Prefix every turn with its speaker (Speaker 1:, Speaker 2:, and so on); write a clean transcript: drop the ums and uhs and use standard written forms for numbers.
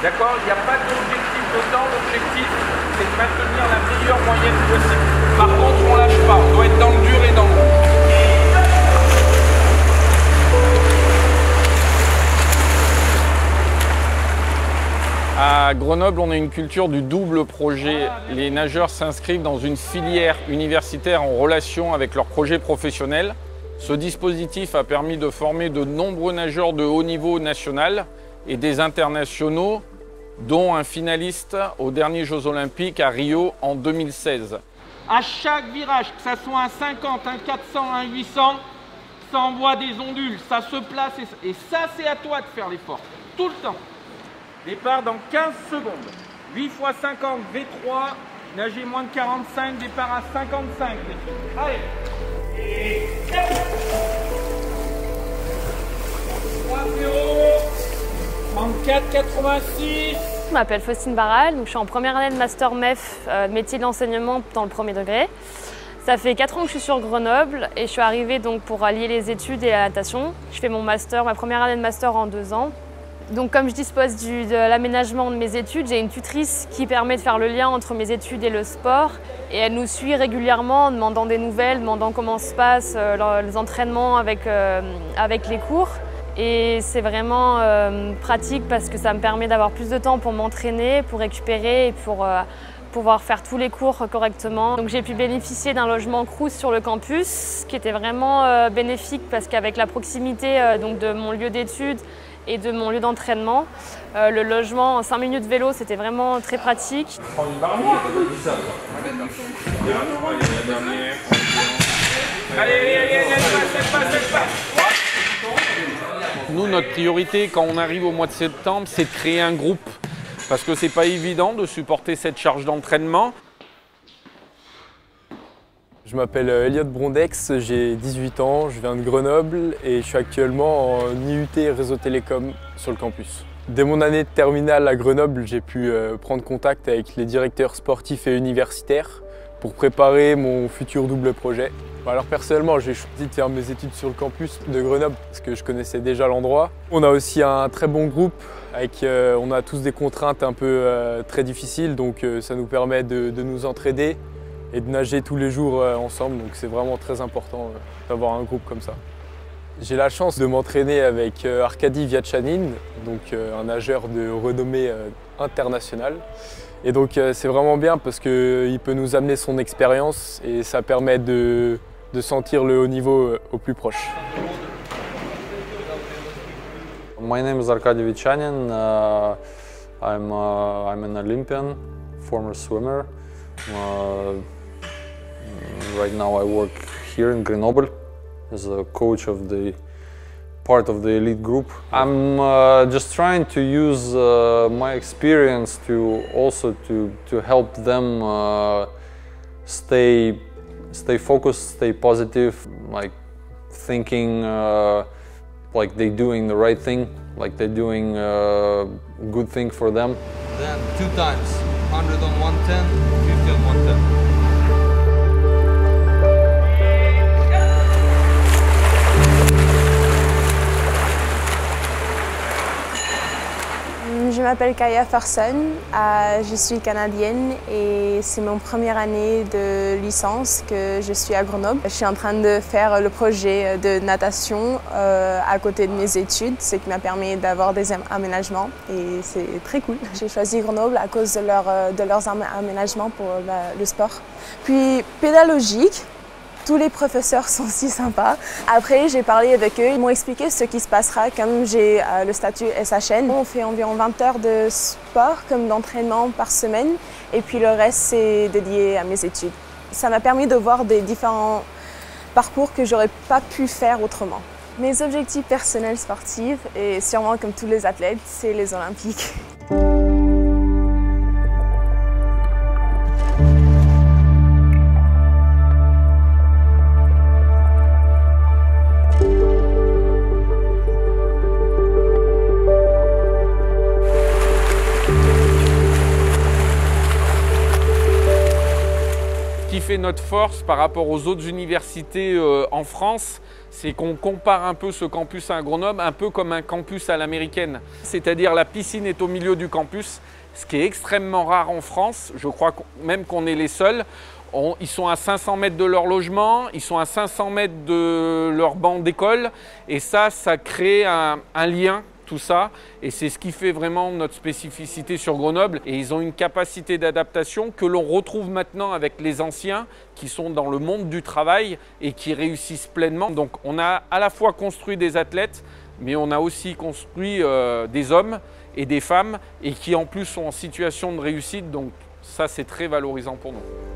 Speaker 1: D'accord? Il n'y a pas d'objectif de temps, l'objectif c'est de maintenir la meilleure moyenne possible. Par contre, on ne lâche pas, on doit être dans le dur et dans le long. À Grenoble, on a une culture du double projet. Les nageurs s'inscrivent dans une filière universitaire en relation avec leur projet professionnel. Ce dispositif a permis de former de nombreux nageurs de haut niveau national et des internationaux, dont un finaliste aux derniers Jeux Olympiques à Rio en 2016. À chaque virage, que ce soit un 50, un 400, un 800, ça envoie des ondules, ça se place et ça c'est à toi de faire l'effort, tout le temps. Départ dans 15 secondes. 8 x 50 V3, nager moins de 45, départ à 55. Allez. Et 4. 3-0. 34-86.
Speaker 2: Je m'appelle Faustine Barral, donc je suis en première année de Master MEF, métier de l'enseignement dans le premier degré. Ça fait 4 ans que je suis sur Grenoble et je suis arrivée donc pour allier les études et la natation. Je fais mon master, ma première année de master en 2 ans. Donc comme je dispose de l'aménagement de mes études, j'ai une tutrice qui permet de faire le lien entre mes études et le sport. Et elle nous suit régulièrement en demandant des nouvelles, demandant comment se passent les entraînements avec les cours. Et c'est vraiment pratique parce que ça me permet d'avoir plus de temps pour m'entraîner, pour récupérer et pour pouvoir faire tous les cours correctement. Donc j'ai pu bénéficier d'un logement Crous sur le campus, ce qui était vraiment bénéfique parce qu'avec la proximité donc de mon lieu d'études et de mon lieu d'entraînement, le logement en 5 minutes de vélo, c'était vraiment très pratique.
Speaker 1: Nous, notre priorité quand on arrive au mois de septembre, c'est de créer un groupe. Parce que c'est pas évident de supporter cette charge d'entraînement.
Speaker 3: Je m'appelle Elliot Brondex, j'ai 18 ans, je viens de Grenoble et je suis actuellement en IUT Réseau Télécom sur le campus. Dès mon année de terminale à Grenoble, j'ai pu prendre contact avec les directeurs sportifs et universitaires pour préparer mon futur double projet. Alors personnellement, j'ai choisi de faire mes études sur le campus de Grenoble parce que je connaissais déjà l'endroit. On a aussi un très bon groupe, on a tous des contraintes un peu très difficiles, donc ça nous permet de nous entraider et de nager tous les jours ensemble, donc c'est vraiment très important d'avoir un groupe comme ça. J'ai la chance de m'entraîner avec Arkady Viatchanin, donc un nageur de renommée internationale. Et donc c'est vraiment bien parce qu'il peut nous amener son expérience et ça permet de sentir le haut niveau au plus proche.
Speaker 4: My name is Arkady Viatchanin. I'm an Olympian, former swimmer. Right now I work here in Grenoble as a coach of the part of the elite group. I'm just trying to use my experience to also to help them stay focused, stay positive, like thinking like they're doing the right thing, like they're doing a good thing for them.
Speaker 5: Then 2 times, 100 on 110, 50 on 110.
Speaker 6: Je m'appelle Kaya Farson, je suis canadienne et c'est mon première année de licence que je suis à Grenoble. Je suis en train de faire le projet de natation à côté de mes études, ce qui m'a permis d'avoir des aménagements et c'est très cool. J'ai choisi Grenoble à cause de leurs aménagements pour le sport. Puis pédagogique. Tous les professeurs sont si sympas. Après, j'ai parlé avec eux, ils m'ont expliqué ce qui se passera comme j'ai le statut SHN. On fait environ 20 heures de sport comme d'entraînement par semaine et puis le reste c'est dédié à mes études. Ça m'a permis de voir des différents parcours que j'aurais pas pu faire autrement. Mes objectifs personnels sportifs, et sûrement comme tous les athlètes, c'est les Olympiques.
Speaker 1: Ce qui fait notre force par rapport aux autres universités en France, c'est qu'on compare un peu ce campus à Grenoble, un peu comme un campus à l'américaine. C'est-à-dire la piscine est au milieu du campus, ce qui est extrêmement rare en France. Je crois même qu'on est les seuls. Ils sont à 500 mètres de leur logement, ils sont à 500 mètres de leur banc d'école. Et ça crée un lien, tout ça. Et c'est ce qui fait vraiment notre spécificité sur Grenoble. Et ils ont une capacité d'adaptation que l'on retrouve maintenant avec les anciens qui sont dans le monde du travail et qui réussissent pleinement. Donc on a à la fois construit des athlètes, mais on a aussi construit des hommes et des femmes et qui en plus sont en situation de réussite. Donc ça, c'est très valorisant pour nous.